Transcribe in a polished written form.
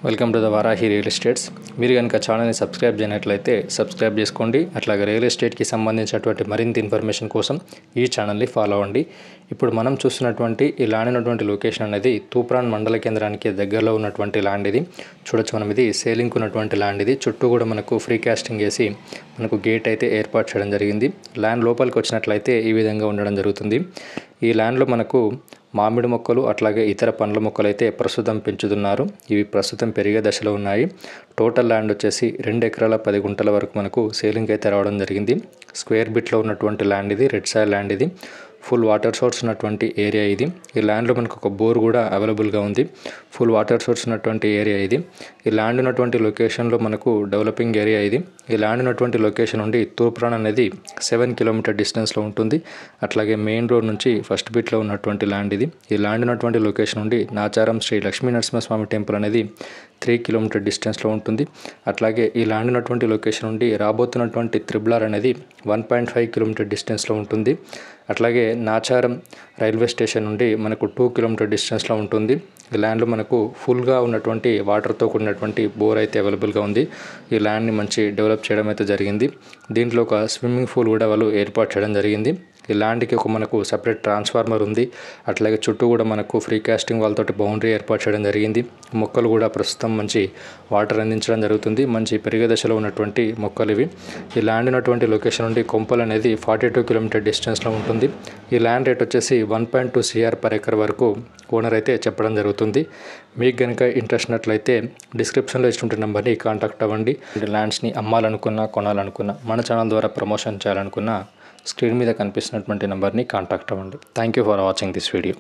Welcome to the Varahi real estates. మీరు కనుక ఛానల్ని సబ్స్క్రైబ్ చేయనట్లయితే సబ్స్క్రైబ్ చేసుకోండి. అట్లాగే రియల్ ఎస్టేట్కి సంబంధించినటువంటి మరింత ఇన్ఫర్మేషన్ కోసం ఈ ఛానల్ని ఫాలో అవ్వండి. ఇప్పుడు మనం చూస్తున్నటువంటి ఈ ల్యాండ్ ఉన్నటువంటి లొకేషన్ అనేది తూప్రాన్ మండల కేంద్రానికి దగ్గరలో ఉన్నటువంటి ల్యాండ్ ఇది. చూడొచ్చు మనం, ఇది సేలింగ్కి ఉన్నటువంటి ల్యాండ్ ఇది. చుట్టూ కూడా మనకు ఫ్రీ కాస్టింగ్ వేసి మనకు గేట్ అయితే ఏర్పాటు చేయడం జరిగింది. ల్యాండ్ లోపలికి వచ్చినట్లయితే ఈ విధంగా ఉండడం జరుగుతుంది. ఈ ల్యాండ్లో మనకు మామిడి మొక్కలు అట్లాగే ఇతర పండ్ల మొక్కలు అయితే ప్రస్తుతం పెంచుతున్నారు. ఇవి ప్రస్తుతం పెరిగే దశలో ఉన్నాయి. టోటల్ ల్యాండ్ వచ్చేసి 2 ఎకరాల 10 గుంటల వరకు మనకు సేలింగ్ అయితే రావడం జరిగింది. స్క్వేర్ బిట్లో ఉన్నటువంటి ల్యాండ్ ఇది, రెడ్ సాయిల్ ల్యాండ్ ఇది. ఫుల్ వాటర్ సోర్స్ ఉన్నటువంటి ఏరియా ఇది. ఈ ల్యాండ్లో మనకు ఒక బోర్ కూడా అవైలబుల్గా ఉంది. ఫుల్ వాటర్ సోర్స్ ఉన్నటువంటి ఏరియా ఇది. ఈ ల్యాండ్ ఉన్నటువంటి లొకేషన్లో మనకు డెవలపింగ్ ఏరియా ఇది. ఈ ల్యాండ్ ఉన్నటువంటి లొకేషన్ నుండి తూప్రాన్ అనేది 7 కిలోమీటర్ డిస్టెన్స్లో ఉంటుంది. అట్లాగే మెయిన్ రోడ్ నుంచి ఫస్ట్ బిట్లో ఉన్నటువంటి ల్యాండ్ ఇది. ఈ ల్యాండ్ ఉన్నటువంటి లొకేషన్ నుండి నాచారం శ్రీ లక్ష్మీ నరసింహస్వామి టెంపుల్ అనేది 3 కిలోమీటర్ డిస్టెన్స్లో ఉంటుంది. అట్లాగే ఈ ల్యాండ్ ఉన్నటువంటి లొకేషన్ నుండి రాబోతున్నటువంటి త్రిబుల్ అనేది 1.5 కిలోమీటర్ డిస్టెన్స్లో ఉంటుంది. అట్లాగే నాచారం రైల్వే స్టేషన్ నుండి మనకు 2 కిలోమీటర్ డిస్టెన్స్లో ఉంటుంది. ఈ ల్యాండ్లో మనకు ఫుల్గా ఉన్నటువంటి వాటర్తో కూడినటువంటి బోర్ అయితే అవైలబుల్గా ఉంది. ఈ ల్యాండ్ని మంచి డెవలప్ చేయడం అయితే జరిగింది. దీంట్లో ఒక స్విమ్మింగ్ పూల్ కూడా వాళ్ళు ఏర్పాటు చేయడం జరిగింది. ఈ ల్యాండ్కి ఒక మనకు సపరేట్ ట్రాన్స్ఫార్మర్ ఉంది. అట్లాగే చుట్టూ కూడా మనకు ఫ్రీ కాస్టింగ్ వాళ్ళతోటి బౌండరీ ఏర్పాటు చేయడం జరిగింది. మొక్కలు కూడా ప్రస్తుతం మంచి వాటర్ అందించడం జరుగుతుంది. మంచి పెరిగే దశలో ఉన్నటువంటి మొక్కలు ఇవి. ఈ ల్యాండ్ ఉన్నటువంటి లొకేషన్ నుండి కొంపల్ అనేది 42 కిలోమీటర్ డిస్టెన్స్లో ఉంటుంది. ఈ ల్యాండ్ రేట్ వచ్చేసి 1.2 CR per acre వరకు ఓనర్ అయితే చెప్పడం జరుగుతుంది. మీకు కనుక ఇంట్రెస్ట్ ఉన్నట్లయితే డిస్క్రిప్షన్లో ఇచ్చిన నెంబర్ని కాంటాక్ట్ అవ్వండి. ల్యాండ్స్ని అమ్మాలనుకున్నా, కొనాలనుకున్నా, మన ఛానల్ ద్వారా ప్రమోషన్ చేయాలనుకున్నా స్క్రీన్ మీద కనిపిస్తున్నటువంటి నెంబర్ని కాంటాక్ట్ అవ్వండి. Thank you for watching this video.